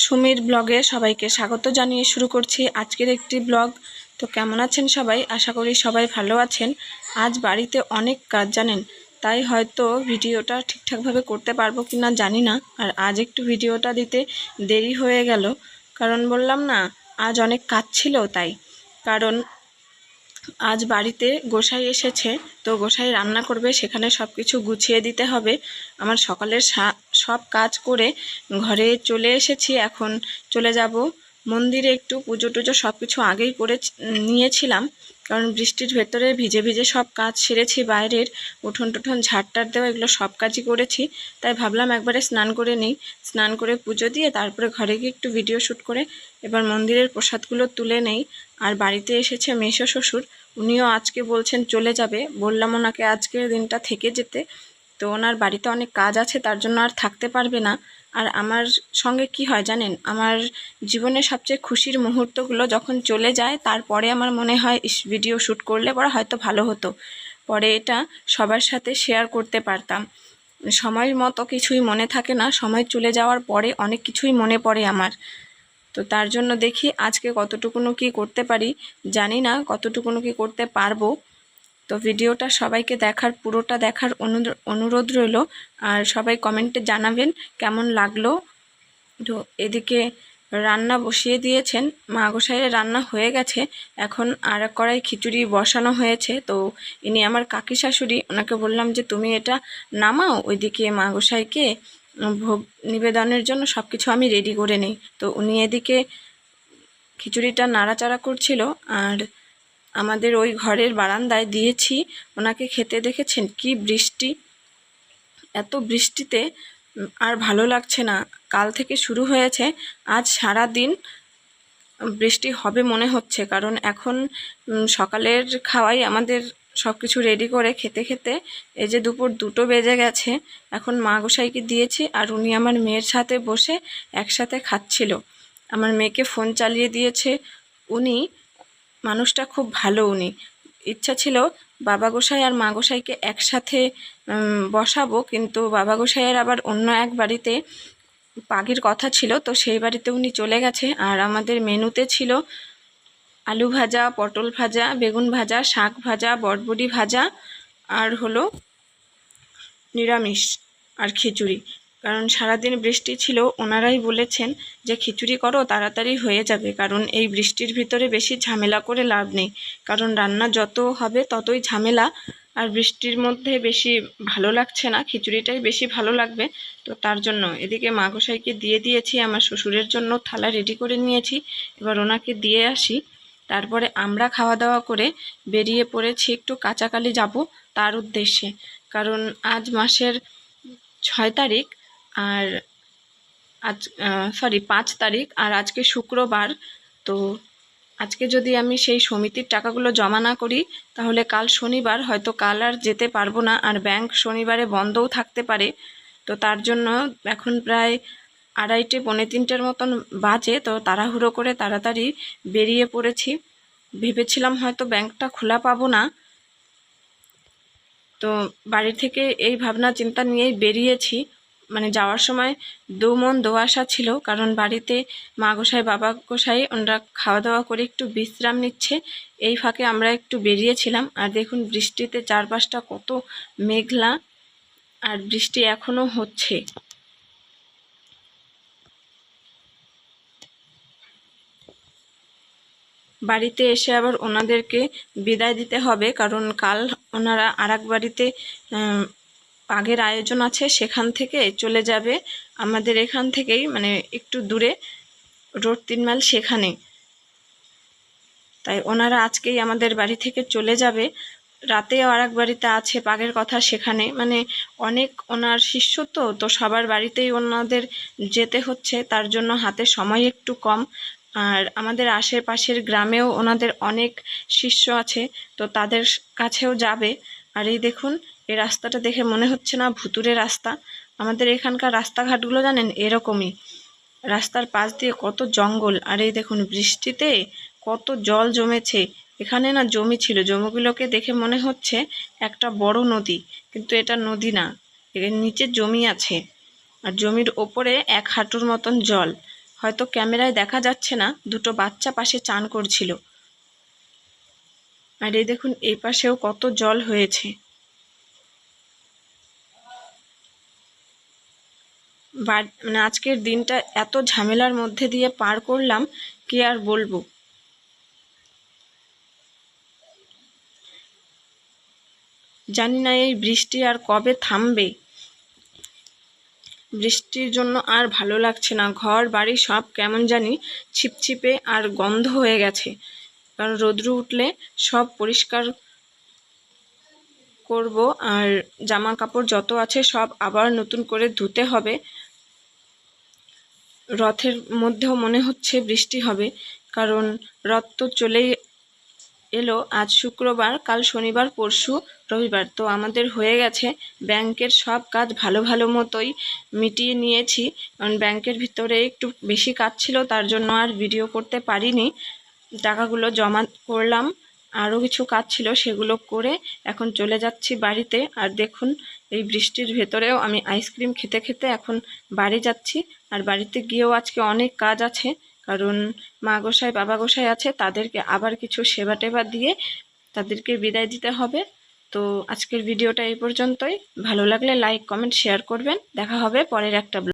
সুমির ব্লগে সবাইকে স্বাগত জানিয়ে শুরু করছি আজকের একটি ব্লগ। তো কেমন আছেন সবাই? আশা করি সবাই ভালো আছেন। আজ বাড়িতে অনেক কাজ জানেন, তাই হয়তো ভিডিওটা ঠিকঠাকভাবে করতে পারবো কি না জানি না। আর আজ একটু ভিডিওটা দিতে দেরি হয়ে গেল, কারণ বললাম না আজ অনেক কাজ ছিল তাই। কারণ আজ বাড়িতে গোসাই এসেছে, তো গোসাই রান্না করবে, সেখানে সব কিছু গুছিয়ে দিতে হবে। আমার সকালের সব কাজ করে ঘরে চলে এসেছি। এখন চলে যাব মন্দিরে, একটু পুজো টুজো সব কিছু আগেই করে নিয়েছিলাম, কারণ বৃষ্টির ভেতরে ভিজে ভিজে সব কাজ সেরেছি। বাইরের উঠোন টুঠোন ঝাড়টার দেওয়া এগুলো সব কাজই করেছি, তাই ভাবলাম একবারে স্নান করে নিই। স্নান করে পুজো দিয়ে তারপরে ঘরে গিয়ে একটু ভিডিও শ্যুট করে এবার মন্দিরের প্রসাদগুলো তুলে নেই। আর বাড়িতে এসেছে মেসো শ্বশুর, উনিও আজকে বলছেন চলে যাবে। বললাম ওনাকে আজকের দিনটা থেকে যেতে, তো ওনার বাড়িতে অনেক কাজ আছে, তার জন্য আর থাকতে পারবে না। আর আমার সঙ্গে কি হয় জানেন, আমার জীবনের সবচেয়ে খুশির মুহূর্তগুলো যখন চলে যায়, তারপরে আমার মনে হয় ভিডিও শ্যুট করলে পরে হয়তো ভালো হতো, পরে এটা সবার সাথে শেয়ার করতে পারতাম। সময়ের মতো কিছুই মনে থাকে না, সময় চলে যাওয়ার পরে অনেক কিছুই মনে পড়ে আমার। তো তার জন্য দেখি আজকে কতটুকুনো কি করতে পারি, জানি না কতটুকুনো কি করতে পারবো। তো ভিডিওটা সবাইকে পুরোটা দেখার অনুরোধ রইল। আর সবাই কমেন্টে জানাবেন কেমন লাগলো। তো এদিকে রান্না বসিয়ে দিয়েছেন মা গোসাইয়ের, রান্না হয়ে গেছে। এখন আর এক কড়াই খিচুড়ি বসানো হয়েছে। তো ইনি আমার কাকি শাশুড়ি, ওনাকে বললাম যে তুমি এটা নামাও, ওইদিকে মা গোসাইকে ভোগ নিবেদনের জন্য সব কিছু আমি রেডি করে নিই। তো উনি এদিকে খিচুড়িটা নাড়াচাড়া করছিল। আর আমাদের ওই ঘরের বারান্দায় দিয়েছি ওনাকে খেতে। দেখেছেন কি বৃষ্টি, এত বৃষ্টিতে আর ভালো লাগছে না। কাল থেকে শুরু হয়েছে, আজ সারা দিন বৃষ্টি হবে মনে হচ্ছে। কারণ এখন সকালের খাওয়াই আমাদের সব কিছু রেডি করে খেতে খেতে এই যে দুপুর 2টো বেজে গেছে। এখন মা গোসাইকে দিয়েছি, আর উনি আমার মেয়ের সাথে বসে একসাথে খাচ্ছিল। আমার মেয়েকে ফোন চালিয়ে দিয়েছে উনি। মানুষটা খুব ভালো উনি। ইচ্ছা ছিল বাবা গোসাই আর মা গোসাইকে একসাথে বসাবো, কিন্তু বাবা গোসাইয়ের আবার অন্য এক বাড়িতে পাগির কথা ছিল, তো সেই বাড়িতে উনি চলে গেছে। আর আমাদের মেনুতে ছিল আলু ভাজা, পটল ভাজা, বেগুন ভাজা, শাক ভাজা, বটবড়ি ভাজা, আর হলো নিরামিষ আর খিচুড়ি। কারণ সারাদিন বৃষ্টি ছিল, ওনারাই বলেছেন যে খিচুড়ি করো, তাড়াতাড়ি হয়ে যাবে। কারণ এই বৃষ্টির ভিতরে বেশি ঝামেলা করে লাভ নেই, কারণ রান্না যত হবে ততই ঝামেলা। আর বৃষ্টির মধ্যে বেশি ভালো লাগছে না, খিচুড়িটাই বেশি ভালো লাগবে। তো তার জন্য এদিকে মা গোসাইকে দিয়ে দিয়েছি, আমার শ্বশুরের জন্য থালা রেডি করে নিয়েছি। এবার ওনাকে দিয়ে আসি, তারপরে আমরা খাওয়া দাওয়া করে বেরিয়ে পড়েছি একটু কাঁচাকালি যাব তার উদ্দেশ্যে। কারণ আজ মাসের 6 তারিখ, আর আজ 5 তারিখ, আর আজকে শুক্রবার। তো আজকে যদি আমি সেই সমিতির টাকাগুলো জমা না করি, তাহলে কাল শনিবার, হয়তো কাল আর যেতে পারবো না। আর ব্যাংক শনিবারে বন্ধও থাকতে পারে। তো তার জন্য এখন প্রায় 2:30 পৌনে 3টের মতন বাজে। তো তাড়াহুড়ো করে তাড়াতাড়ি বেরিয়ে পড়েছি। ভেবেছিলাম হয়তো ব্যাংকটা খোলা পাবো না, তো বাড়ি থেকে এই ভাবনা চিন্তা নিয়েই বেরিয়েছি। মানে যাওয়ার সময় দোমন দোআশা ছিল, কারণ বাড়িতে মা গোসাই বাবা গোসাই ওনারা খাওয়া দাওয়া করে একটু বিশ্রাম নিচ্ছে, এই ফাঁকে আমরা একটু বেরিয়েছিলাম। আর দেখুন বৃষ্টিতে চারপাশটা কত মেঘলা, আর বৃষ্টি এখনো হচ্ছে। বাড়িতে এসে আবার ওনাদেরকে বিদায় দিতে হবে, কারণ কাল ওনারা আর এক বাড়িতে আগের আয়োজন আছে, সেখান থেকে চলে যাবে আমাদের এখান থেকেই, মানে একটু দূরে, রোড 3 মাইল সেখানে। তাই ওনারা আজকেই আমাদের বাড়ি থেকে চলে যাবে। রাতেও আর এক বাড়িতে আছে পাগের কথা, সেখানে মানে অনেক ওনার শিষ্য, তো সবার বাড়িতেই ওনাদের যেতে হচ্ছে, তার জন্য হাতে সময় একটু কম। আর আমাদের আশেপাশের গ্রামেও ওনাদের অনেক শিষ্য আছে, তো তাদের কাছেও যাবে। আর এই দেখুন, এই রাস্তাটা দেখে মনে হচ্ছে না ভুতুরে রাস্তা? আমাদের এখানকার রাস্তাঘাটগুলো জানেন এরকমই, রাস্তার পাশ দিয়ে কত জঙ্গল। আর এই দেখুন বৃষ্টিতে কত জল জমেছে। এখানে না জমি ছিল, জমিগুলোকে দেখে মনে হচ্ছে একটা বড় নদী, কিন্তু এটা নদী না, এর নিচে জমি আছে। আর জমির ওপরে 1 হাঁটুর মতন জল, হয়তো ক্যামেরায় দেখা যাচ্ছে না, দুটো বাচ্চা পাশে চান করছিল। আর এই দেখুন এই পাশেও কত জল হয়েছে। মানে আজকের দিনটা এত ঝামেলার মধ্যে দিয়ে পার করলাম, কি আর বলবো। জানি না এই বৃষ্টি আর কবে থামবে। বৃষ্টির জন্য আর ভালো লাগছে না, ঘর বাড়ি সব কেমন জানি ছিপছিপে আর গন্ধ হয়ে গেছে। কারণ রোদ্রু উঠলে সব পরিষ্কার করব, আর জামা কাপড় যত আছে সব আবার নতুন করে ধুতে হবে। রথের মধ্যেও মনে হচ্ছে বৃষ্টি হবে, কারণ রথ তো চলেই এলো। আজ শুক্রবার, কাল শনিবার, পরশু রবিবার। তো আমাদের হয়ে গেছে ব্যাংকের সব কাজ ভালো ভালো মতোই মিটিয়ে নিয়েছি। কারণ ব্যাংকের ভিতরে একটু বেশি কাজ ছিল, তার জন্য আর ভিডিও করতে পারিনি। টাকাগুলো জমা করলাম, আরও কিছু কাজ ছিল সেগুলো করে এখন চলে যাচ্ছি বাড়িতে। আর দেখুন এই বৃষ্টির ভেতরেও আমি আইসক্রিম খেতে খেতে এখন বাড়ি যাচ্ছি। আর বাড়িতে গিয়েও আজকে অনেক কাজ আছে, কারণ মা গোসাই বাবা গোসাই আছে, তাদেরকে আবার কিছু সেবা টেবা দিয়ে তাদেরকে বিদায় দিতে হবে। তো আজকের ভিডিওটা এই পর্যন্তই। ভালো লাগলে লাইক কমেন্ট শেয়ার করবেন। দেখা হবে পরের একটা